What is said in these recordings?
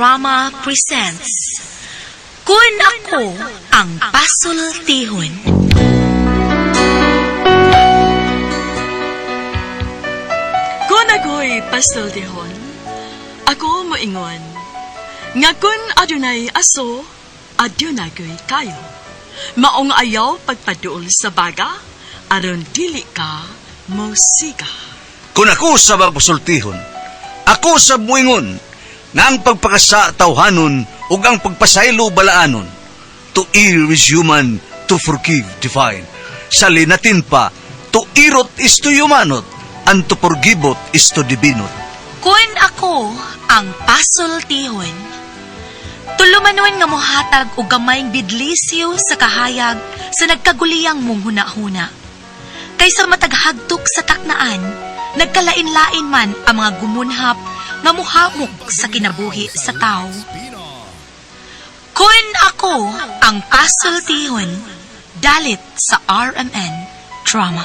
Drama presents Kun Ako Ang Pasultihon. Kun ako'y pasultihon, ako moingon. Nga kun adunay aso, adunagoy kayo. Maong ayaw pagpaduol sa baga, aron dili ka musiga. Kung ako sa pasultihon, ako sa buingon, nga ang pagpakasa tawhanon ug ang pagpasaylo balaanon. To err is human, to forgive divine. Sa linatin pa, to irot is to humanot, and to forgivot is to divinot. Kun Ako Ang Pasultihon. Tulumanon nga mohatag og gamayng bidlisyo sa kahayag sa nagkaguliyang mong huna-huna. Kaysa mataghagtok sa taknaan, nagkalain-lain man ang mga gumunhap nga muhamok sa kinabuhi sa tao. Kun Ako Ang Pasultihon, dalit sa RMN Drama.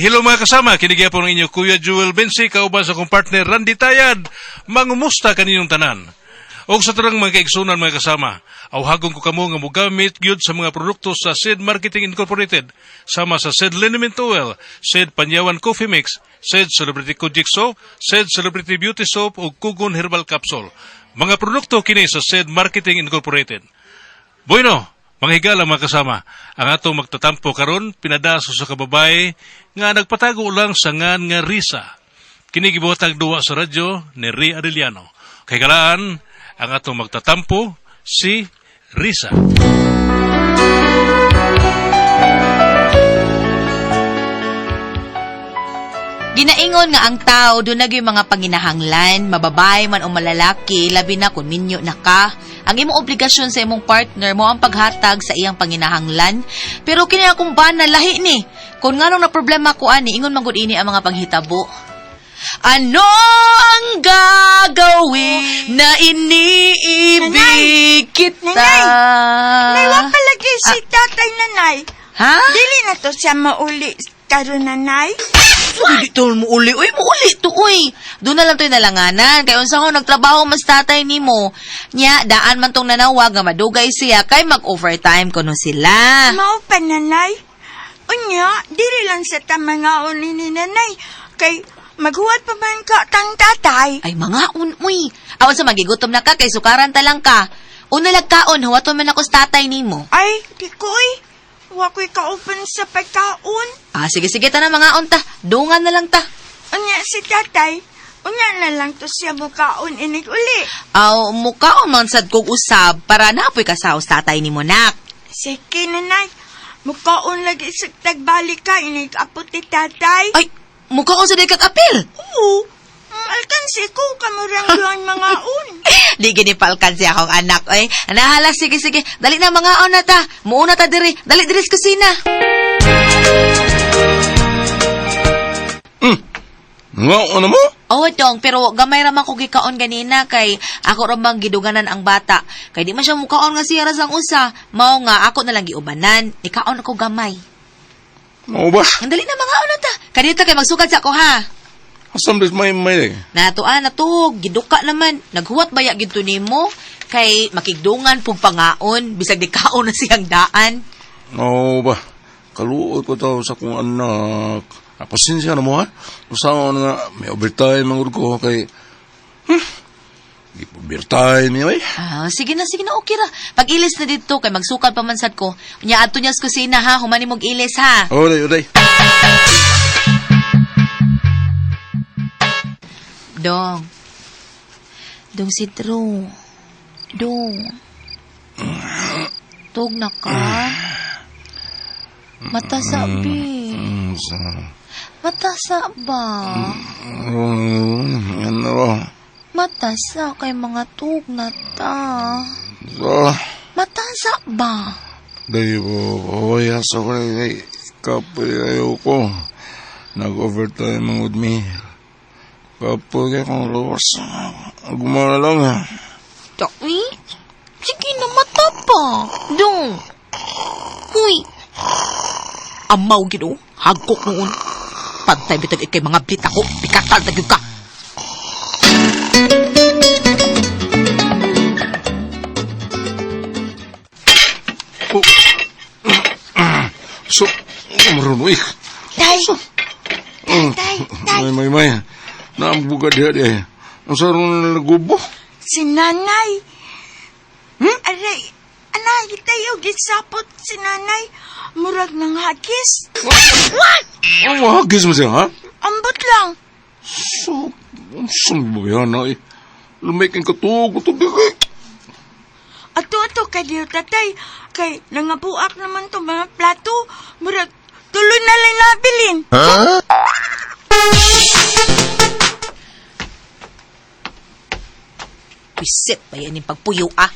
Hello mga kasama, kinigya po ng inyo Kuya Jewel Bensi, kauban sa kong partner Randy Tayad. Mangumusta kaninyong tanan. O sa tarang mga kaigsunan mga kasama, awhagong ko kamo nga mugamit gyud sa mga produkto sa SED Marketing Incorporated, sama sa SED Liniment Oil, SED Panyawan Coffee Mix, SED Celebrity Kojic Soap, SED Celebrity Beauty Soap ug Kugon Herbal Capsule. Mga produkto kini sa SED Marketing Incorporated. Bueno, mga higala mga kasama, ang atong magtatampo karon pinadaso sa kababay nga nagpatago lang sa ngan nga Risa. Kini gibuhatag duwa sa radyo ni Ri Arellano. Kay galaan, ang atong magtatampo si Risa. Ginaingon nga ang tao doon nagyoy mga panginahanglan, mababay man o malalaki, labi na kung minyo na ka. Ang imong obligasyon sa imong partner mo ang paghatag sa iyang panginahanglan. Pero kini akong bana lahi ni. Kung nganong na problema ko ani, ingon man gud ini ang mga panghitabo. Ano ang gagawin na iniibig kita? Nanay, wa palagi si tatay nanay. Ha? Dili na to siya mauli karon nanay. Hindi to mo uli. Uy, mo uli to, uy. Doon na lang to'y nalanganan. Kaya unsa ko nagtrabaho mas tatay ni mo. Nya, daan man tong nanawag nga madugay siya kay mag-overtime kuno sila. Mao pa nanay. Unya, dili lang sa tamangaon ni nanay. Kay maghuwat pa man ka tang tatay. Ay, mga uy. Awan sa magigutom na ka, kay sukaran talang ka. Una lagkaon, hawaton man ako sa tatay ni mo. Ay, di ko wa ko'y kaupan sa pagkaon. Sige, ta na mga unta. Dungan na lang ta. Unya si tatay. Unya na lang to siya mukaon inig uli. Mukha man sad kong usab para napoy ka sa tatay ni mo, nak. Sige nanay. Mukaon lagi sa tagbalik ka inig apot ni tatay. Ay, mukha ko sa di kag-apil. Oo. Alkansi ko kamurang doon mga un. Di gini palkan siya akong anak. Ay, nahala, sige. Dali na mga on na ta. Muuna ta diri. Dali sa kusina. Nga, ano mo? Oo, dong. Pero gamay raman ko gikaon ganina kay ako ramang giduganan ang bata. Kay di man siya mukaon nga siya rasang usa. Mao nga, ako na lang giubanan. Ikaon ako gamay. Oo ba? Ang dali na mga on na ta. Kanito kay magsugad sa ako, ha? Asam dis may Natuan na to, giduka naman. Naghuwat baya ginto nimo kay makigdungan pug pangaon bisag di kaon na siyang daan. Oo ba? Kaluoy ko tao sa kong anak. Pasensya na mo ha? Usama nga, may overtime ang ko kay... overtime niya Sige na, okay ra. Pag-ilis na dito kay magsukad pamansad ko. Unya adto niya sa kusina ha, humani mog ilis ha. Oday. Dong Sidro. Dong. Tug na ka. Matasa, bi. Matasa ba? Ano? Matasa kay mga tug na ta. Matasa ba? Dahil po, sa ko kay kapoy ayaw ko. Nag-overtime ang udmi. Kapoy kong luwas. Gumana lang ha. Uy, sige na mata pa. Dong. Huy! Amaw, Ginoo. Hagkok noon. Pantay bitag ikay mga blit ako. Pikakal tagyog ka. So, marunong Tay. Tay. May. Naambuga dia. Ang sarong nagubo. Si nanay. Aray, anay, tayo gisapot si nanay. Murag ng hagis. Ang mahagis mo siya, ha? Ambot lang. So, saan ba yan, ay? Lumiking katugo to, bigay. Ato kay diyo, tatay. Kay nangabuak naman to mga plato. Murag, tuloy na lang nabilin. Pisit pa yan yung pagpuyo, ah.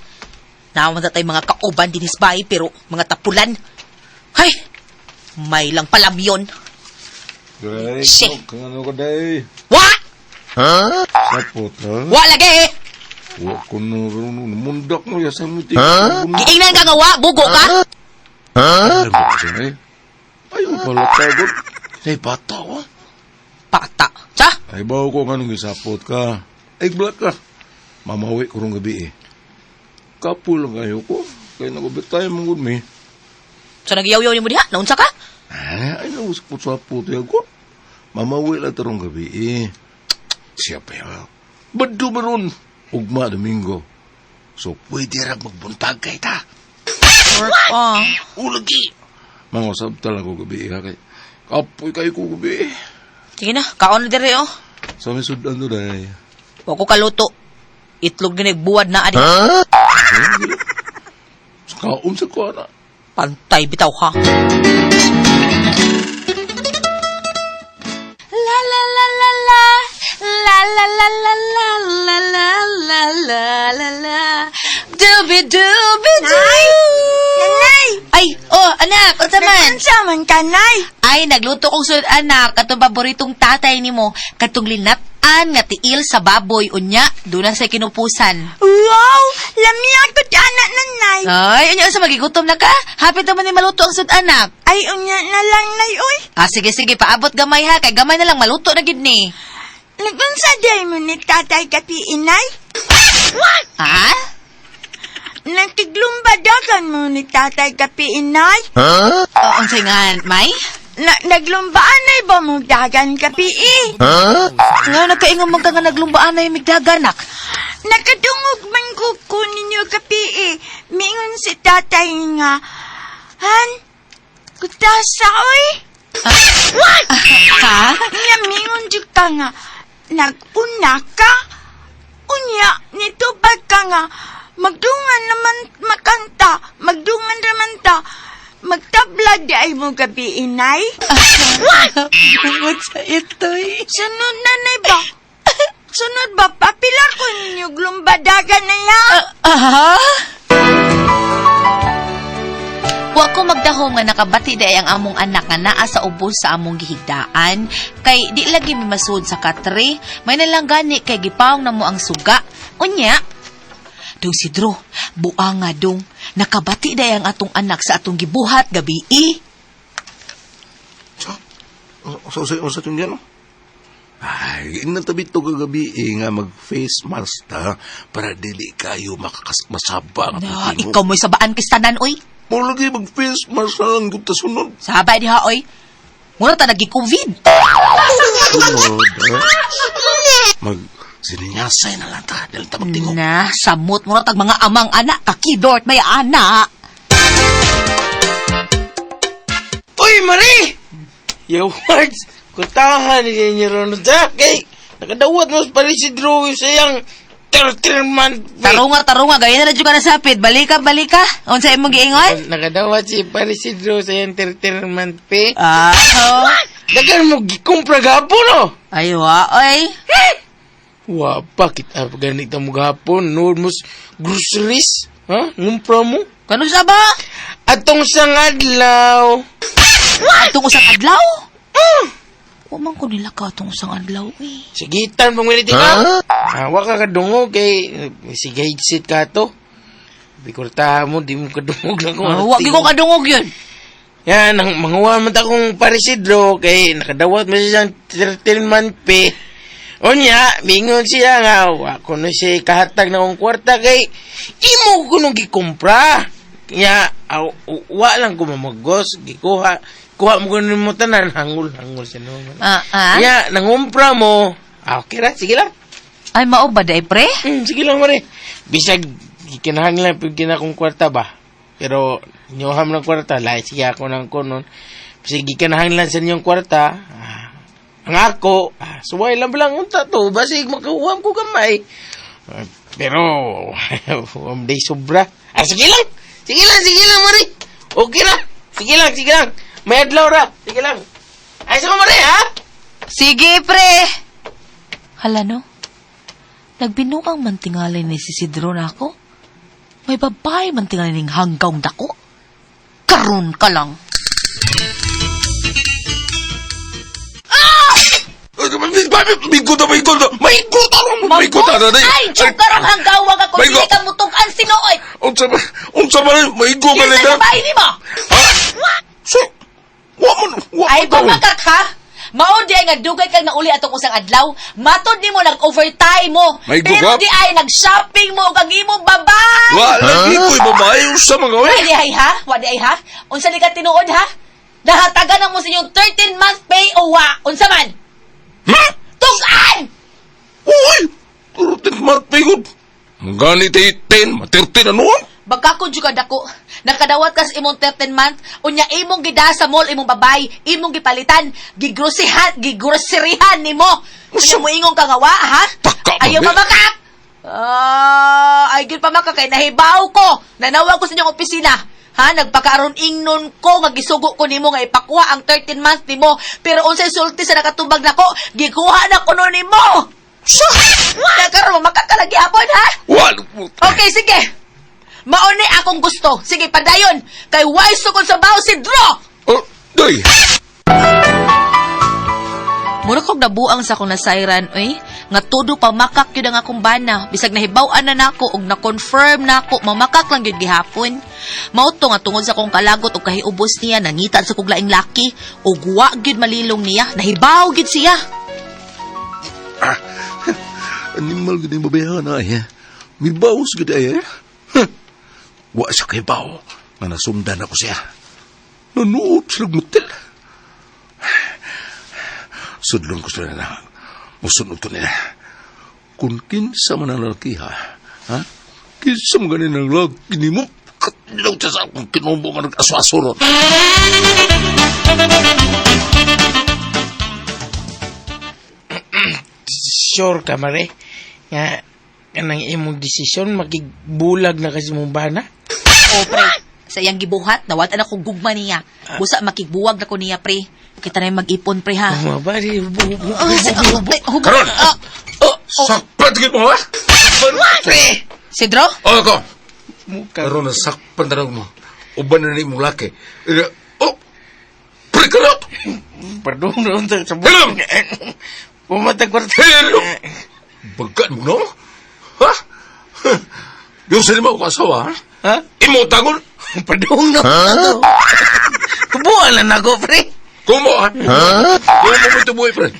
Naman na tayo mga kauban din hisbay, pero mga tapulan. Hay! May lang palam yun. Day, Shit. kung ano ka, day? Wa! Sapot, ha? Wa lagi! Wa ko na mundak mo, yasay mo, Giingnan ka nga wa, bugo ka? Alam mo kasi, ay? Ayaw pala tagot. Say, bata, wa? Pata. Sa? Ay, bawa ko nga nung isapot ka. Ay, black ka. Mamawi ko rong gabi, eh. Kapul lang kayo ko. Kaya nagubit tayo mong gudmi. Sa nagyaw-yaw ni mo diha? Naunsa ka? Ay, nausapot-sapot ko. Mamawi lang tarong gabi, eh. Siya pa yan. Bado ba ron? Ugma, Domingo. So, pwede rin magbuntag kay ta. Ah. Ulagi. Mga sabtal ako gabi, ha? Kay kapoy kayo ko gabi, eh. Sige na, kaon na dire, oh. Sa may sudan to, day. Wa ko kaluto. Itlog na nagbuwad na, adi. Sa kaon sa ko, na. Pantay bitaw ha. La la la la la. La la la la la la la la la la la. Dubi-dubi-doo. Nanay! Ay, oh, anak, unsa man? Nakansa man ka, nay? Ay, nagluto kong sunod anak, katong paboritong tatay nimo, katong linat-an nga tiil sa baboy unya, doon na sa kinupusan. Wow! Lamia ko di anak nanay. Ay, unya sa magigutom na ka? Hapit naman ni maluto ang sunod anak. Ay, unya na lang, nay, oy. Sige, paabot gamay ha, kay gamay na lang maluto na gid ni. Nagunsa day mo ni tatay kapi inay? Ha? Nagtiglumbadagan mo ni tatay kapi inay? Unsay nga, May? Naglumbaan na ba mo dagan kapi Nga nagkaingon man ka nga naglumbaan na yung migdaganak. Nakadungog man ko ninyo kapi Mingon si tatay nga, Han, kutasa oy. Ha? Nga mingon jud ka nga, naguna ka? Unya, nito ba ka nga, magdungan naman makanta, magdungan naman ta, magtabla di ay mo gabi inay? Bungod sa ito'y. Sunod na ba? Sunod ba? Papilar ko ninyo glumbadagan na yan? Wa ko magdahom nga nakabati day ang among anak nga naa sa ubos sa among gihigdaan. Kay di lagi mimasud sa katre, may nalang gani kay gipawong na mo ang suga. Unya, Dong Sidro, buang nga dong, nakabati day ang atong anak sa atong gibuhat gabi. So, yung yan, no? Ay, inatabit to kagabi, nga mag-face mask ta para dili kayo makakasmasaba. Na, ikaw mo'y sabaan kistanan, oy. Mo lagi mag-face mask na lang kung tasunod. Sabay diha, oy. Muna ta nagi-COVID. Sunod, Mag-sininyasay na lang ta, dahil ta magtingog. Na, samot mo na tag mga amang anak, kakidort may anak. Uy, Marie! Yo, words! Kuntahan niya niya ron sa kay nakadawat mo pa rin si Drew sa iyang 13-month. Tarunga, gaya na dyan ka nasapit. Balika. Unsa imong giingon? Nakadawat si pa rin si Drew sa iyang 13-month pay. Dagan mo gikumpra gapon, no? Ay, wa, oy. Wa, bakit ganito mo gapon? Nood mo groceries? Ha? Ngumpra mo? Kano sa ba? Atong sang adlaw. Atong usang adlaw? Umang ko nila ka atong usang adlaw, eh. Sigitan pang miniti ka. Wa ka kadungog kay sige headset ka to. Bikurtahan mo, di mo kadungog na ko. Wag ko kadungog yun. Yan, nang manguha man ta kong parisidro, kay nakadawat mo siya siyang 13-month pay. O niya, mingon siya nga, ako na siya kahatag na kong kwarta, kay imo ko nung gikumpra. Kaya, wa lang ko mamagos, kuha mo ko mo tanan, hangul siya naman. Kaya, nangumpra mo, okay ra, sige lang. Ay, mao ba day, pre? Sige lang, Mari. Bisag, gikinahang lang pag kong kwarta ba? Pero, nyoham ng kwarta, lahat siya ako ng konon. Bisag, gikinahang lang sa inyong kwarta, ang ako, suway lang unta to, basig makahuam ko gamay. Pero, day sobra. Sige lang, Mari. Okay na, sige lang. May adlaw ra, sige lang. Ay, sa Mari, ha? Sige, pre. Hala, no? Nagbinuang mantingalay ni si Sidro na ako. May babae mantingalay ning hanggang dako. Karon ka lang. Maigot na. Ay, joke karong hanggawag ako. Maigo. Hindi ka mutugan sinuoy. Unsa ba rin, maigot ka Isa nila? babae ni mo. So, Ay, bumakak ha? Mao di ay nagdugay kang nauli atong usang adlaw. Matod nimo nag-overtime mo. May Pero gugap? di ay nag-shopping mo kag imong babay. Lagi ko'y babae, unsa mga Wa di ay ha? Wa di ay ha? Unsa ni ka tinuod ha? Nahatagan na mo sa inyong 13-month pay o wa? Unsa man? Ha? Tugan! Uy! Turutin marpigod. Ang ganit ay 10, matirtin ano? Bagkakon jud ka dako. Nakadawat ka sa imong 13 month, unya imong gida sa mall imong babay, imong gipalitan, gigroserihan nimo. Unya mo ingong ka nga wa, ha? Taka, Ayaw babe. pa maka. Ay gyud pa maka kay nahibaw ko. Nanawag ko sa inyong opisina. Ha, nagpakaaron ingnon ko nga gisugo ko nimo nga ipakuha ang 13 months nimo, pero unsay sulti sa nakatubag nako, gikuha na kuno nimo. Sa? Kaya karon makakalagi hapon, ha? Wala. Okay, sige. Mauni akong gusto. Sige, padayon. Kay wise sukod sa baho si Dro! Oh, day. Mura kong nabuang sa akong nasayran, oy. Nga todo pa makak yun ang akong bana. Bisag nahibaw-an na nako ug na-confirm nako mamakak lang yun gihapon. Mauto nga tungod sa akong kalagot ug kahiubos niya, nangita sa kong laing laki, ug wa gyud malilong niya. Nahibaw gyud siya. Animal gini babayahan na ay. May bawas gini ay. Wa siya kay bao. Nga nasundan ako siya. Nanood silang mutil. Sudlong ko sila na. Musunod ko nila. Kung kinsa man ang lalaki ha? Kinsa man ganin ang lalaki ni mo? Katilaw siya sa akong kinumbo nga nag-aswaso ron. Sure ka, Mare? Nga, kanang imong desisyon, makigbulag na kasi mong bana? O, pre. Sa iyang gibuhat, nawatan akong gugma niya. Busa makigbuwag na ko niya, pre. Kita na yung mag-ipon, pre, ha? Mabari, Karon! Sakpan tigil mo, ha? Pre! Sidro? O, ako! Karon na sakpan tanong mo. Uban na ni mong laki. Prikalot! Pardon na unta sa Hello! Pumatag kwarta. Hello! Bagan mo, no? Ha? Yung sa lima ko kasawa, ha? Ha? Imo tangon? Pardon na. Kubuhan lang ako, pre. Kumo, ha? Kumo mo ito buhay, friend.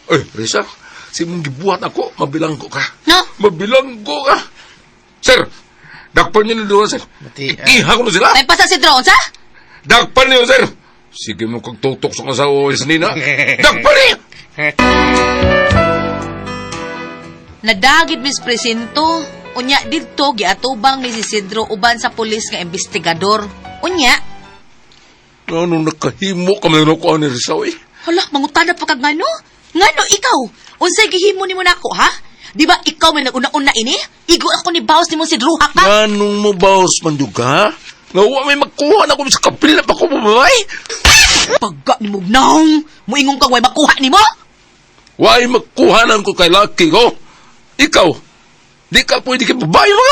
Ay, Risa, si mong gibuhat ako, mabilanggo ka. No? Mabilanggo ka. Sir, dakpan niyo na doon, sir. Mati, Ikiha ko na sila. May pasa Sidro, unsa? Dakpan niyo, sir. Sige mo kang tutok sa kasawa sa nina. Dakpan niyo! Nadagid mis presinto. Unya didto giatubang ni si Sidro uban sa pulis nga investigador. Unya, Ano nakahimo ka man ako ni Risa, eh? hala mangutana pa kag ngano? Ngano ikaw? Unsay gihimo nimo nako, ha? Di ba ikaw may naguna-una ini? Igo ako ni bawas nimo si Sidro ha ka? Anong mabawas man duga? Nga may makuha na ko sa kapil na pa ko babay? Pagga ni mo naong, muingong kang way makuha nimo? Why makuhanan ko kay laki ko? Ikaw, di ka pwede kay babae mo.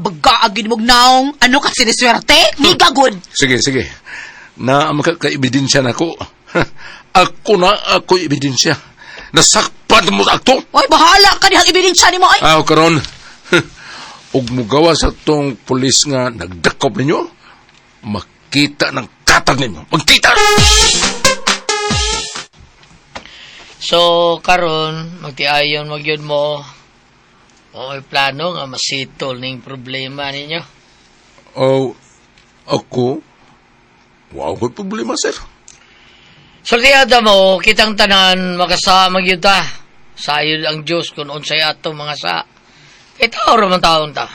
Baga agid mo naong. Ano ka siniswerte? Higagod. Sige, sige. Na makaka-ebidensya na ko. Ako ebidensya. Nasakpan mo ako. Oy, bahala ka dihang ebidensya nimo ay. Karon. Ug mugawa sa tong pulis nga nagdakop ninyo, magkita ng katag ninyo. Magkita! So, karon magtiayon magyud mo. Oy plano nga masitol ning problema ninyo. Oh, ako? Wow, may problema, sir. Sultiada mo, kitang tanan makasama gyud ta. Sayod ang Dios kun unsay ato mga sa. Itaw ra man taon ta.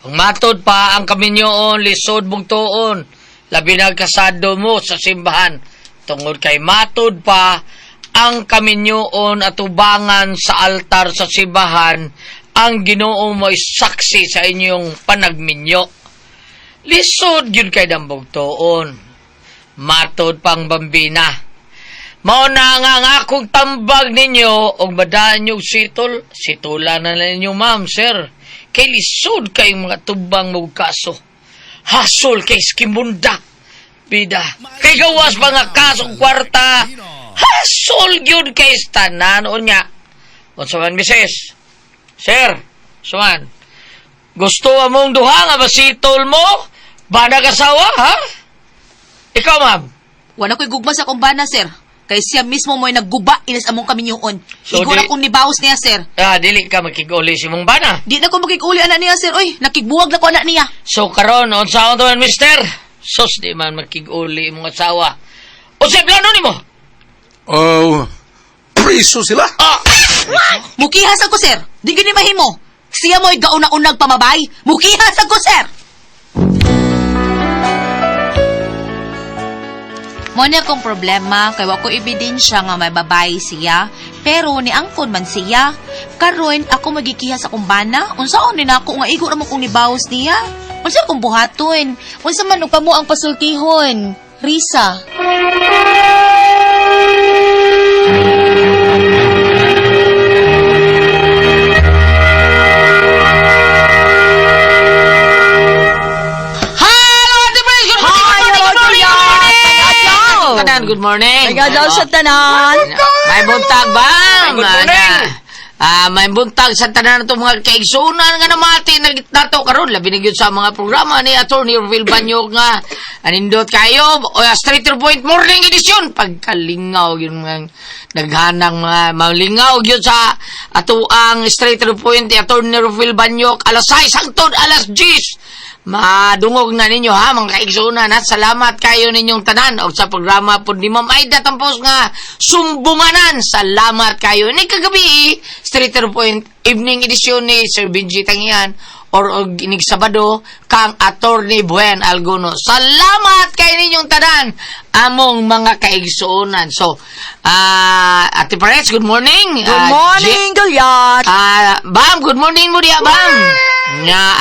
Ang matod pa ang kaminyoon lisod bugtoon. Labi na kasado mo sa simbahan. Tungod kay matod pa ang kaminyoon at ubangan sa altar sa simbahan, ang Ginoo mo'y saksi sa inyong panagminyo. Lisod yun kay dambugtoon. Matod pang bambina. Mao na nga akong tambag ninyo og badaan yung sitol. Situlan na ninyo, ma'am, sir. Kay lisod kay mga tubang mong kaso. Hasol kay skimunda. Bida. Kay gawas pa nga kasong kwarta. Hasol yun kay tanan. O niya. Unsa man, misis? Sir, suman. Gusto mong duha nga basitol mo? Ba nag-asawa, ha? Ikaw, ma'am. Wala ko'y gugma sa kumbana, sir. Kay siya mismo mo'y nagguba inas among kaminyoon. So, Igo na kong nibaos niya, sir. Dili ka makig-uli si mong bana. Di na ko makikuli anak niya, sir. Oy, nakigbuwag na ko anak niya. So, karon unsaon to man, mister? Sus, di man makig-uli mong asawa. Unsay plano nimo? Oh, preso sila. Mukihas ako, sir. Di gini mahimo. Siya mo'y gauna-unag pamabay. Mukihas ako, sir. Mo na akong problema kay wa ko ebidensya nga may babae siya, pero ni angkon man siya. Karon ako magikihas akong bana, unsaon ni nako nga igo ra mo kong nibawas niya. Unsa akong buhaton? Unsa man og kamo ang pasultihon? Risa. Good morning. Nagadaw sa tanan. May buntag ba? Good morning. May buntag sa tanan itong mga kaigsunan nga namati nato karon labi na gyud sa mga programa ni Attorney Rufil Banyog nga anindot kayo Straight to the Point Morning Edition pagkalingaw yun mga naghanang mga malingaw gyud sa ato ang Straight to the Point ni Attorney Rufil Banyog alas 6 hangtod alas 10. Madungog na ninyo ha mga kaigsunan at salamat kayo ninyong tanan o sa programa po ni Ma'am Aida tampos nga sumbunganan. Salamat kayo ni kagabi Straight to the Point evening edition ni Sir Benji Tangian or inig Sabado kang Attorney Buen Alguno. Salamat kayo ninyong tanan among mga kaigsunan. So Ate Pares, good morning. Good morning, Goliath. Bam, good morning mo diya, Bam.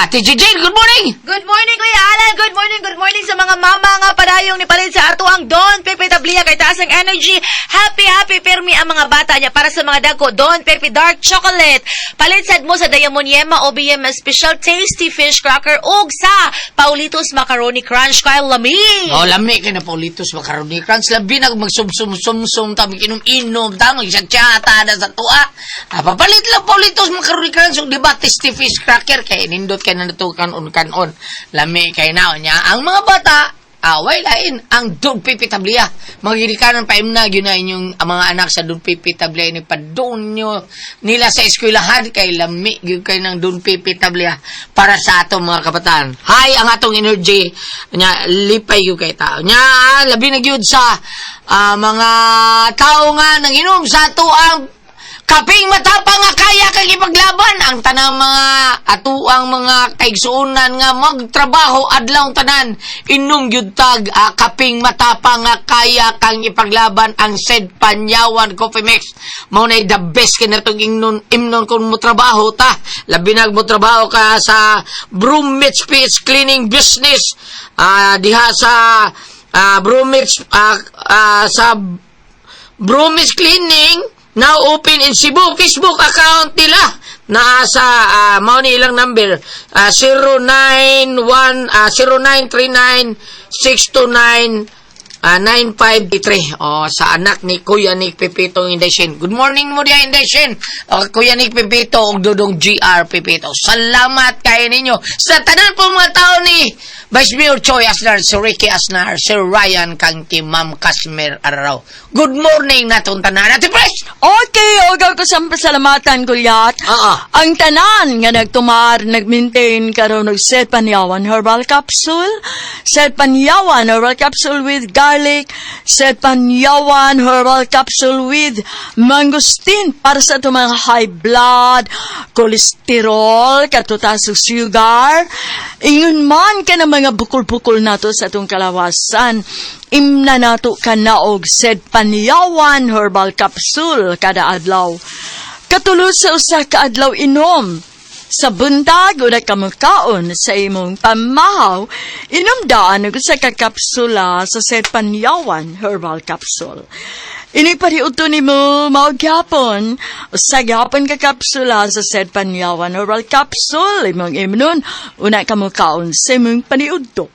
Ate Jijil, good morning. Good morning, Kuya Alan. Good morning sa mga mama nga padayong ni palit sa ato ang Don Pepe Tablia kay taas ang energy. Happy permi ang mga bata niya para sa mga dako. Don Pepe Dark Chocolate. Palit sad mo sa Diamond Yema OBM Special Tasty Fish Cracker ug sa Paulitos Macaroni Crunch kay lami. Oh, lami kay na Paulitos Macaroni Crunch. Labi na magsumsum tami inom ta magsatsata na sa tuwa. Papalit lang Paulitos Macaroni Crunch ug diba Tasty Fish Cracker kay nindot kay na nato kanon. Lami kay naon niya ang mga bata away lain ang Don Pepe Tablia magirikanan pa imna gyud na inyong mga anak sa Don Pepe Tablia ni padun nyo nila sa eskwelahan kay lami gyud kay ng Don Pepe Tablia para sa atong mga kabataan. Hay ang atong energy nya lipay gyud kay tao nya labi na gyud sa mga tao nga nanginom sa ato ang kaping matapang nga kaya kang ipaglaban ang tanang mga atuang mga kaigsuunan nga magtrabaho adlaw tanan inom gyud tag kaping matapang nga kaya kang ipaglaban ang Sed Panyawan Coffee Mix mao nay the best kinatong imnon kung mo trabaho ta labi na mo trabaho ka sa Bromwich PH cleaning business diha sa Bromwich sa Bromwich cleaning now open in Cebu. Facebook account nila na sa mao ni ilang number 0939 629 9583. Sa anak ni Kuya Nick Pepito Indeshin. Good morning mo diya Indeshin. Kuya Nick Pepito ug Dudong GR Pepito. Salamat kay ninyo sa tanan po mga tao ni Vice Mayor Choi Asnar, Sir Ricky Asnar, Sir Ryan Kangki, Ma'am Kasmer Araraw. Good morning natong tanan. Ate Pres! Okay, ogaw ko sa pasalamatan, kulyat. Ang tanan nga nagtumar, nag-maintain karon og set panyawan herbal capsule, set panyawan herbal capsule with garlic, set panyawan herbal capsule with mangosteen para sa itong mga high blood, cholesterol, katutas og sugar. Ingon man ka na mga bukol-bukol nato sa itong kalawasan. Imna nato ka na og set panyawan herbal capsule kada adlaw. Katulad sa usa ka adlaw inom. Sa buntag o na kamukaon sa imong pamahaw, inomdaan og sa kakapsula sa set panyawan herbal capsule. Ini pariuto ni mo maugyapon o sa gyapon ka kapsula sa set panyawan herbal capsule imong imnon una kamukaon sa imong paniudto.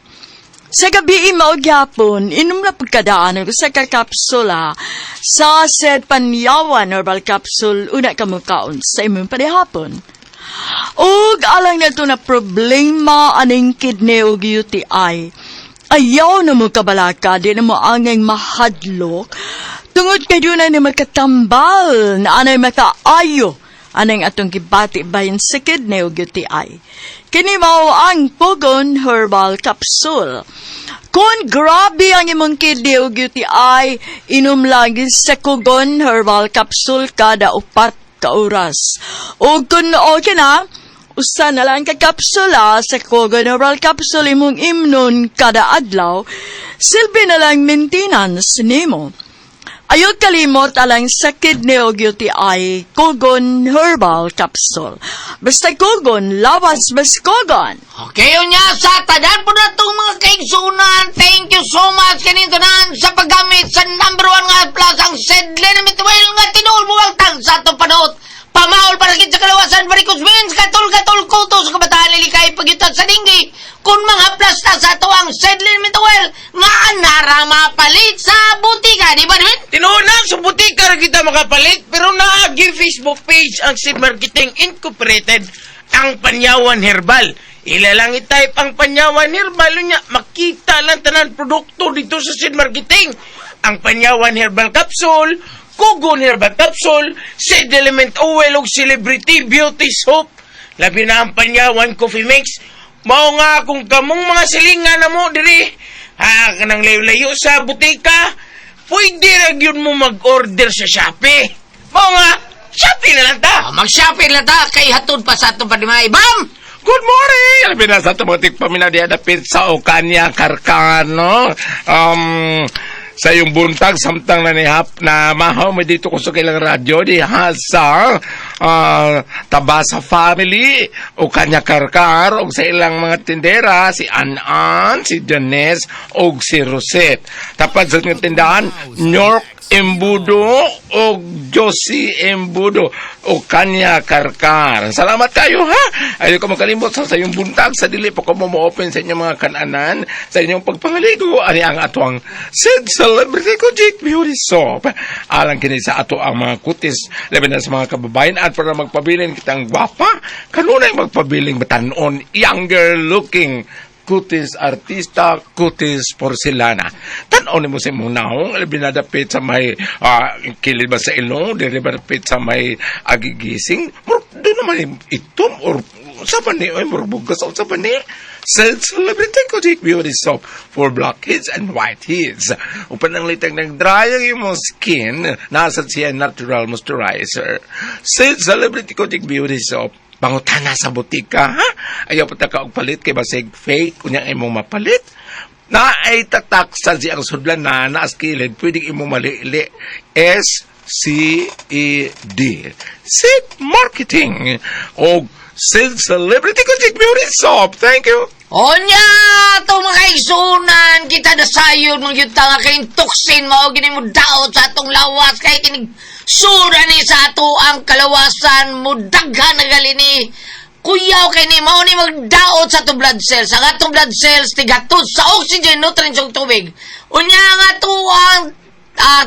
Sa gabi maugyapon, inom na pagkadaan o sa kakapsula sa set panyawan herbal capsule una kamukaon sa imong panihapon. Ug alang na ito na problema aning kidney o UTI. Ayaw na mo kabalaka, di na mo angay mahadlok. Tungod kayo na ni makatambal na anay makaayo anang atong gibati bahin sa kidney o UTI. Kini mao ang Pugon Herbal Capsule. Kung grabe ang imong kidney o UTI, inom lagi sa Pugon Herbal Capsule kada 4 ka oras. O kung okay na, usa na lang ka kapsula sa Pugon Herbal Capsule imong imnon kada adlaw, silbi na lang maintenance nimo. Ayaw kalimot alang sa kidney o UTI, Pugon Herbal Capsule. Basta Pugon, lawas bas Pugon. Okay, unya sa tanan po na itong mga kaigsunan. Thank you so much kanito nan sa paggamit sa number 1 nga plus ang Sedlen Mitwell nga tinuol buwang tang sa itong panahon. Pamaol para sa kalawasan, varicose veins, katol, kutos, kabataan, lilikay, pagyutan sa dinggi. Kung mga plus na sa ito ang Sedlen Mitwell, nga narama palit sa butika, di ba namin? Tinuunan sa butika ra kita makapalit, pero naagi Facebook page ang Seed Marketing Incorporated ang Panyawan Herbal. Ilalang i-type ang Panyawan Herbal niya, makita lang tanan produkto dito sa Seed Marketing. Ang Panyawan Herbal Capsule, Pugon Herbal Capsule, Seed Element Oil ug Celebrity Beauty Soap. Labi na ang Panyawan Coffee Mix. Mao nga kung kamong mga silingan na mo diri, kanang layo-layo sa butika, pwede ra gyud mo mag-order sa Shopee. Mao nga, Shopee na lang ta. Mag-shopping lang ta, kay hatod pa sa itong panimay. Bam! Good morning! Alabi na sa tumatik paminadia na pizza o kanya karkano. Sa iyong buntag, samtang nanihap na mahaw mo dito ko sa kailang radyo, di sa Tabasa Family, o kanya karkar, o sa ilang mga tindera, si Anan, si Janes, o si Rosette. Tapos sa tindahan, York Embudo, o Josie Embudo, o kanya karkar. Salamat kayo, ha? Ayaw ko makalimot sa iyong buntag, sa dili po ko mo-open sa inyong mga kananan, sa inyong pagpangaligo, ani ang atuang Seed Celebrity Kojic Beauty Soap. Alang kini sa ato ang mga kutis, labi na sa mga kababayan, at para magpabiling kitang gwapa, kanunay magpabiling batanon, younger looking, kutis artista, kutis porcelana. Tanaw ni mo sa imong nahong, labi na dapit sa may kilid ba sa ilong, dili ba dapit sa may agigising, doon naman itom, or sa pani, ay murbugas o sa pani. Celebrity Kojic Beauty Soap for blackheads and whiteheads. Upan ang litang nag-dry ang iyong skin, nasa siya natural moisturizer. Celebrity Kojic Beauty Soap, pangutana sa butika, ha? Ayaw pa ka og palit kay basig fake kunya imong mapalit. Na ay tatak sa siyang sudlan na naas kilid, pwedeng imong malili. SCED. Seed Marketing. O Seed Celebrity Kojic Beauty Soap. Thank you. Onya, itong mga kaigsunan, kita na sayon, mga yun nga kining tuksin mo, gini mo daot sa atong lawas, kaya kining sura ni sa ato ang kalawasan, mo daghan na galini. Kuyaw kay ni mao ni magdaot sa atong blood cells. Ang atong blood cells tigatos sa oxygen, nutrients ug tubig. Unya nga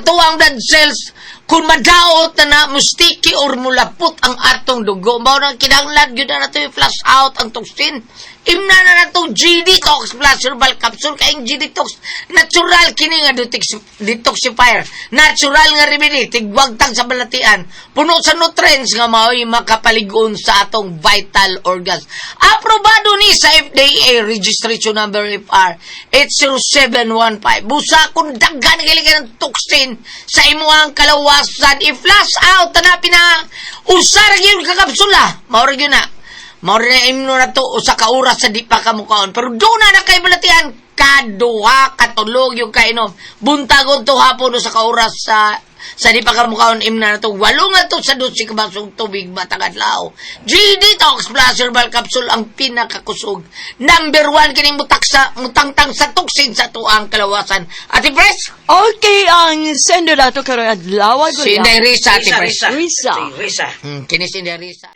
tuwang blood cells kung madaot na mustiki or mulapot ang atong dugo, mao nang kinahanglan gyud na nato i-flush out ang toxin. Imna na nato G-Detox plus herbal capsule kay ang G-Detox natural kini nga detoxifier, natural nga remedy tigwagtang sa balatian, puno sa nutrients nga mao'y makapalig-on sa atong vital organs. Aprobado ni sa FDA registration number FR 80715. Busa kung daghan ng toxin sa imuhang kalawasan i-flush out na usar gyud ka kapsula. Mao ra gyud na. Mauri na imno na to usa ka oras sa di pa ka mukaon. Pero doon na kay balatian kaduha katulog yung kainom. Buntagon to hapon sa ka oras sa di pa ka mukaon imno na to. Walungan to sa 12 ka basong tubig matag adlaw. G-Detox plus herbal capsule ang pinakakusog. Number 1 kining mutangtang sa toxin sa tuang kalawasan. Ati Pres? Okay, ang sendo na to karoy adlaw. Si Inday Risa, Ati Pres. Risa. Kini si Inday Risa.